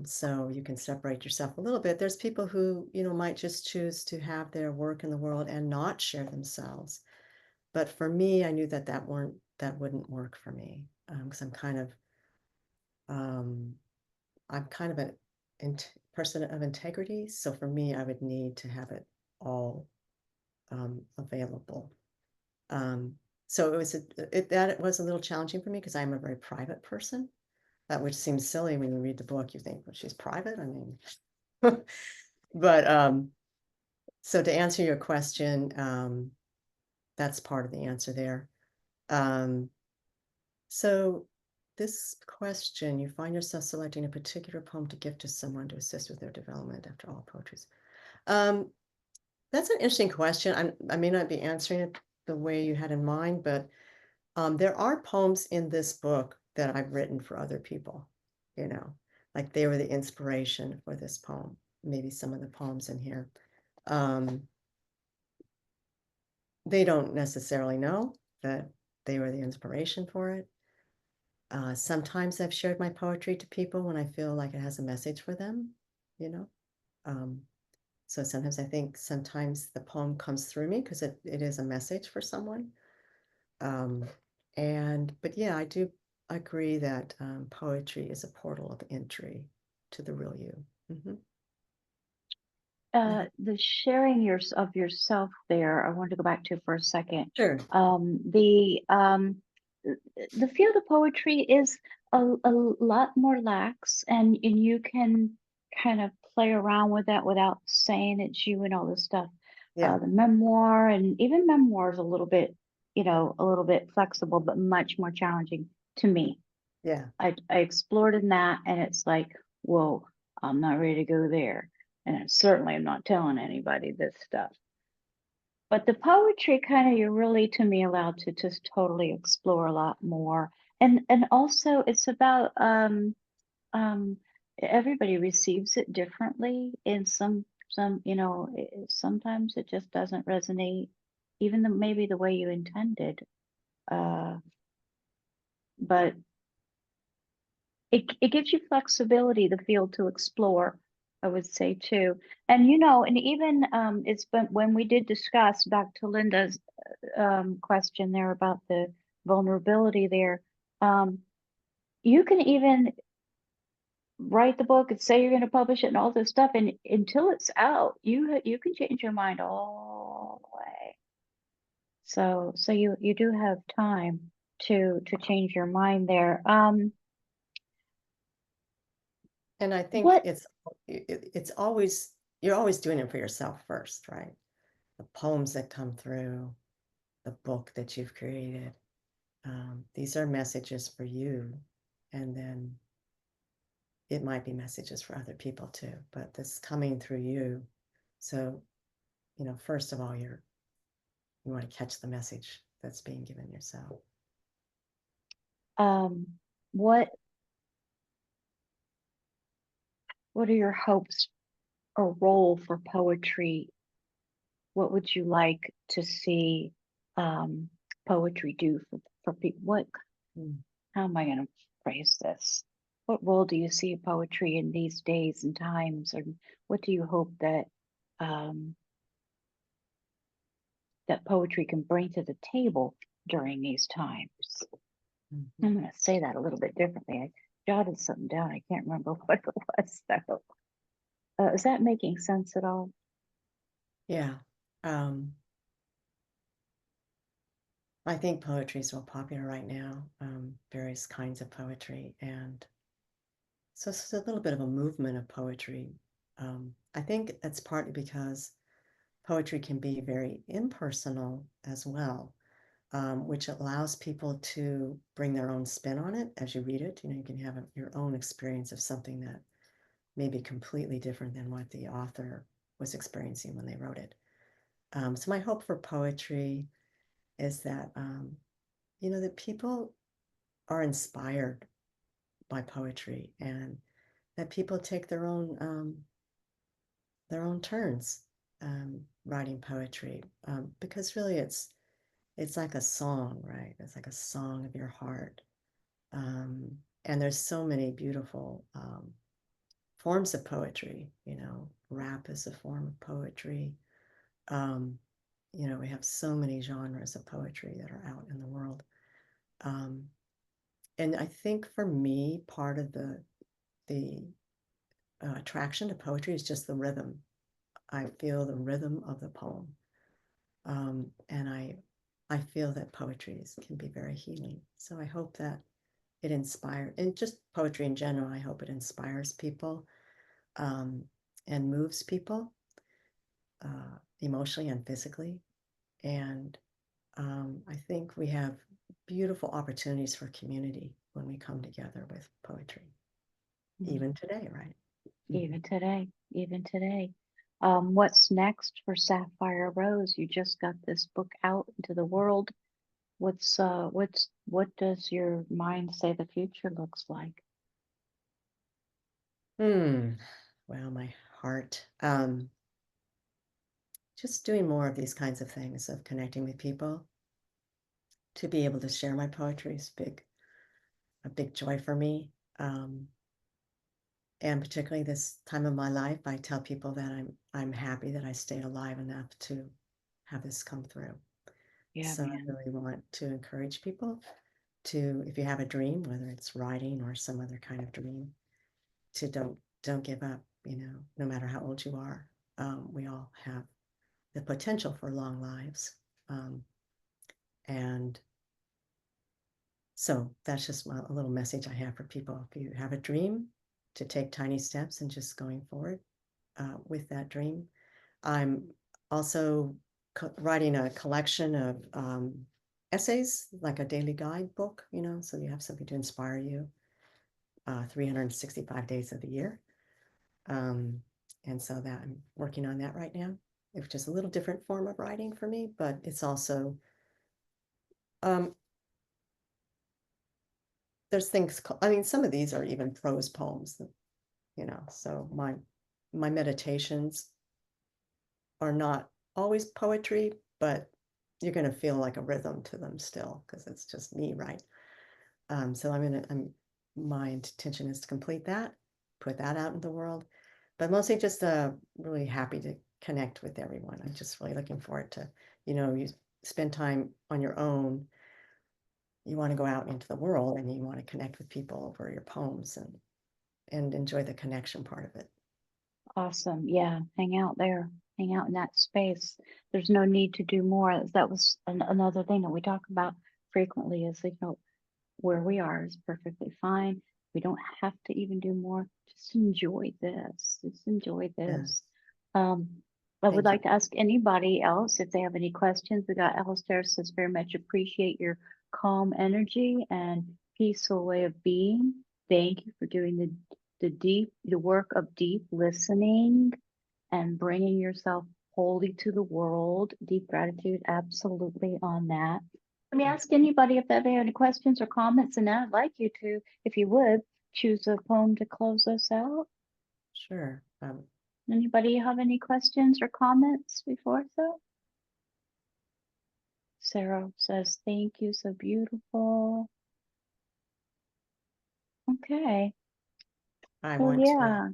So you can separate yourself a little bit. There's people who, might just choose to have their work in the world and not share themselves. But for me, I knew that wouldn't work for me, because I'm kind of a person of integrity. So for me, I would need to have it all available. So it was a little challenging for me because I'm a very private person, which seems silly when you read the book. You think, well, she's private. I mean, but so to answer your question, that's part of the answer there. So this question, you find yourself selecting a particular poem to give to someone to assist with their development after all poetries. That's an interesting question. I may not be answering it the way you had in mind, but there are poems in this book that I've written for other people, like they were the inspiration for this poem. Maybe some of the poems in here. They don't necessarily know that they were the inspiration for it. Sometimes I've shared my poetry to people when I feel like it has a message for them, so sometimes I think sometimes the poem comes through me because it is a message for someone. But yeah, I do agree that poetry is a portal of entry to the real you. Mm-hmm. The sharing of yourself there, I wanted to go back to for a second. Sure. The field of poetry is a lot more lax, and you can kind of play around with that without saying it's you and all this stuff. Yeah. The memoir, and even memoir is a little bit flexible, but much more challenging to me. Yeah. I explored in that, and it's like, whoa, I'm not ready to go there. And I certainly am not telling anybody this stuff. But the poetry you're really, to me, allowed to just totally explore a lot more. And also it's about everybody receives it differently. And sometimes it just doesn't resonate, even maybe the way you intended. But it gives you flexibility, the field to explore, I would say too. And and even it's been when we did discuss, back to Linda's question there about the vulnerability there, you can even write the book and say you're going to publish it and all this stuff, and until it's out, you can change your mind all the way. So you do have time to change your mind there. And I think What it's always, you're always doing it for yourself first, right? The poems that come through, the book that you've created, these are messages for you, and then it might be messages for other people too, but this coming through you. So, you know, first of all, you want to catch the message that's being given yourself. um what what are your hopes or role for poetry? What would you like to see poetry do for people? What, Mm. how am I going to phrase this? What role do you see poetry in these days and times, and what do you hope that um, that poetry can bring to the table during these times? Mhm. I'm going to say that a little bit differently. I jotted something down. I can't remember what it was though. Is that making sense at all? Yeah. I think poetry is so popular right now, various kinds of poetry. And so it's a little bit of a movement of poetry. I think that's partly because poetry can be very impersonal as well, which allows people to bring their own spin on it as you read it. You know, you can have your own experience of something that may be completely different than what the author was experiencing when they wrote it. So my hope for poetry is that, you know, that people are inspired by poetry, and that people take their own turns writing poetry, because really it's like a song, right? It's like a song of your heart. And there's so many beautiful forms of poetry. You know, rap is a form of poetry. Um, you know, we have so many genres of poetry that are out in the world. And I think for me, part of the attraction to poetry is just the rhythm. I feel the rhythm of the poem, and I feel that poetry can be very healing. So I hope that it inspires, and just poetry in general, I hope it inspires people, um, and moves people emotionally and physically. And I think we have beautiful opportunities for community when we come together with poetry, even today, right? Even today, even today. What's next for Sapphire Rose? You just got this book out into the world. What does your mind say the future looks like? Well, my heart. Just doing more of these kinds of things, of connecting with people. To be able to share my poetry is a big joy for me. And particularly this time of my life, I tell people that I'm happy that I stayed alive enough to have this come through. Yeah, So I man. really want to encourage people to, if you have a dream, whether it's writing or some other kind of dream, to don't give up. You know, no matter how old you are, we all have the potential for long lives. And so that's just a little message I have for people. If you have a dream, to take tiny steps and just going forward with that dream. I'm also writing a collection of essays, like a daily guidebook, you know, so you have something to inspire you 365 days of the year. And so that I'm working on that right now, which is a little different form of writing for me, but it's also there's things, I mean, some of these are even prose poems, you know, so my meditations are not always poetry, but you're going to feel like a rhythm to them still, because it's just me, right? So my intention is to complete that, put that out in the world, but mostly just really happy to connect with everyone. I'm just really looking forward to, you know, you spend time on your own, you want to go out into the world and you want to connect with people over your poems and enjoy the connection part of it. Awesome. Yeah, hang out there, hang out in that space. There's no need to do more. That was another thing that we talk about frequently is, you know, where we are is perfectly fine. We don't have to even do more. Just enjoy this. Just enjoy this. I Thank would you. like to ask anybody else if they have any questions. We got Alistair says very much appreciate your calm energy and peaceful way of being. Thank you for doing the work of deep listening and bringing yourself wholly to the world. Deep gratitude, absolutely on that. Let me ask anybody if they have any questions or comments, and I'd like you to, if you would, choose a poem to close us out. Sure. Anybody have any questions or comments before so? Sarah says, thank you, so beautiful. Okay. I So want to, yeah.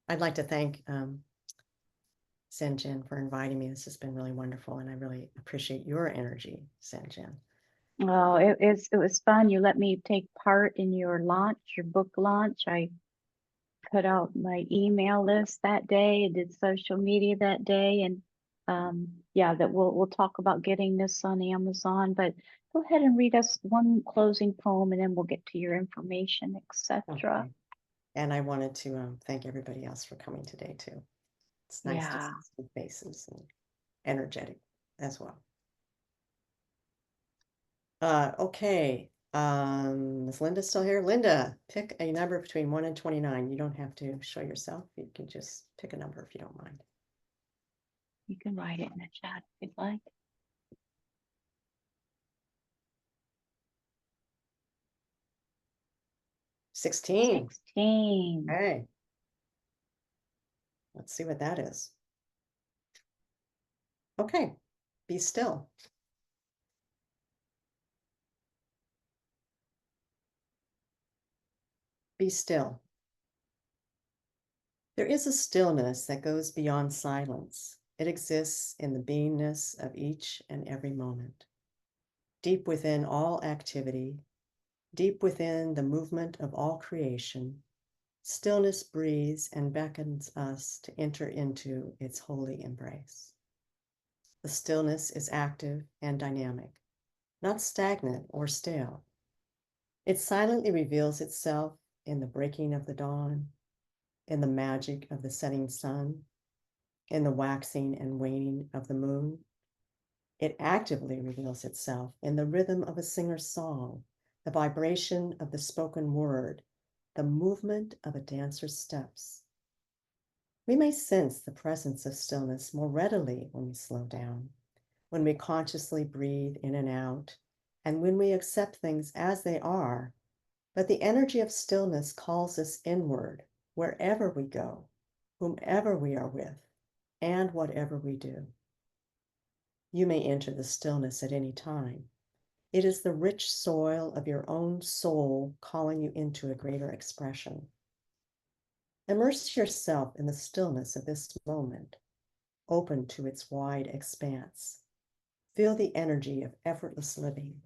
I'd like to thank Senjin for inviting me. This has been really wonderful, and I really appreciate your energy, Senjin. Oh, it was fun. You let me take part in your launch, your book launch. I put out my email list that day and did social media that day, and yeah, that we'll talk about getting this on Amazon. But go ahead and read us one closing poem, and then we'll get to your information, etc. Okay. And I wanted to thank everybody else for coming today too. It's nice to Yeah. see some faces and energetic as well. Okay. Is Linda still here? Linda, pick a number between 1 and 29. You don't have to show yourself. You can just pick a number if you don't mind. You can write it in the chat if you'd like. 16. 16. Okay. Let's see what that is. Okay. Be still. Be still. There is a stillness that goes beyond silence. It exists in the beingness of each and every moment. Deep within all activity, deep within the movement of all creation, stillness breathes and beckons us to enter into its holy embrace. The stillness is active and dynamic, not stagnant or stale. It silently reveals itself in the breaking of the dawn, in the magic of the setting sun, in the waxing and waning of the moon. It actively reveals itself in the rhythm of a singer's song, the vibration of the spoken word, the movement of a dancer's steps. We may sense the presence of stillness more readily when we slow down, when we consciously breathe in and out, and when we accept things as they are. But the energy of stillness calls us inward wherever we go, whomever we are with, and whatever we do. You may enter the stillness at any time. It is the rich soil of your own soul calling you into a greater expression. Immerse yourself in the stillness of this moment, open to its wide expanse. Feel the energy of effortless living.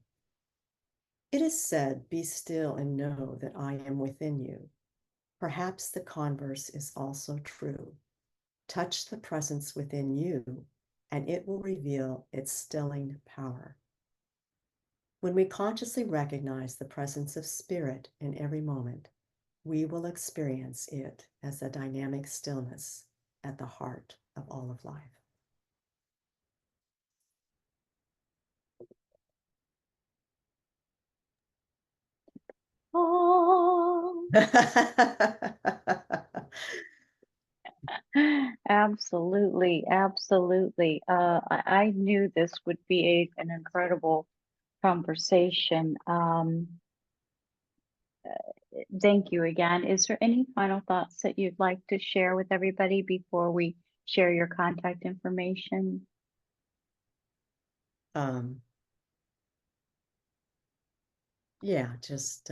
It is said, be still and know that I am within you. Perhaps the converse is also true. Touch the presence within you, and it will reveal its stilling power. When we consciously recognize the presence of spirit in every moment, we will experience it as a dynamic stillness at the heart of all of life. Oh, absolutely, absolutely. I knew this would be an incredible conversation. Thank you again. Is there any final thoughts that you'd like to share with everybody before we share your contact information? Yeah, just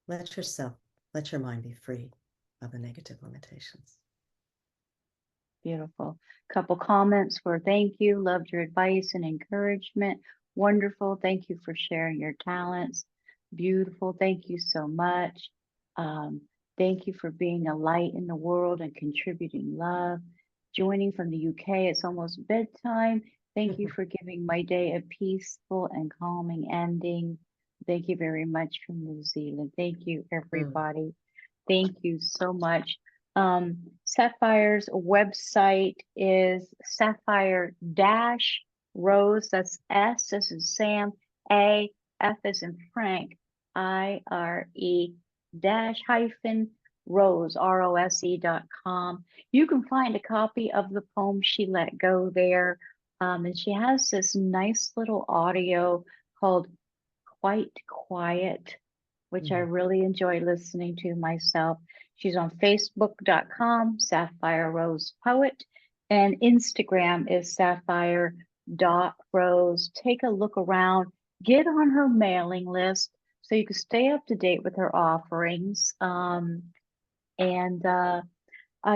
let your mind be free of the negative limitations. Beautiful. Couple comments for thank you. Loved your advice and encouragement. Wonderful. Thank you for sharing your talents. Beautiful. Thank you so much. Thank you for being a light in the world and contributing love. Joining from the UK, it's almost bedtime. Thank you for giving my day a peaceful and calming ending. Thank you very much from New Zealand. Thank you, everybody. Thank you so much. Safire's website is Safire-Rose. That's S as in Sam, A, F as in Frank, IRE hyphen Rose, ROSE.com. You can find a copy of the poem She Let Go there. And she has this nice little audio called Quite Quiet, which I really enjoy listening to myself. She's on Facebook.com, Safire Rose Poet, and Instagram is sapphire.rose. Take a look around, get on her mailing list so you can stay up to date with her offerings. I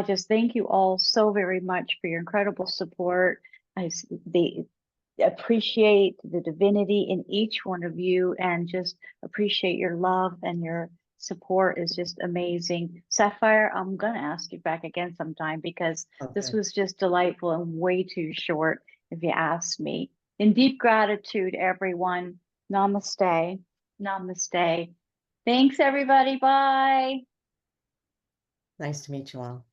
just thank you all so very much for your incredible support. Appreciate the divinity in each one of you and just appreciate your love and your support is just amazing. Safire, I'm going to ask you back again sometime because this was just delightful and way too short if you ask me. In deep gratitude, everyone. Namaste. Namaste. Thanks, everybody. Bye. Nice to meet you all.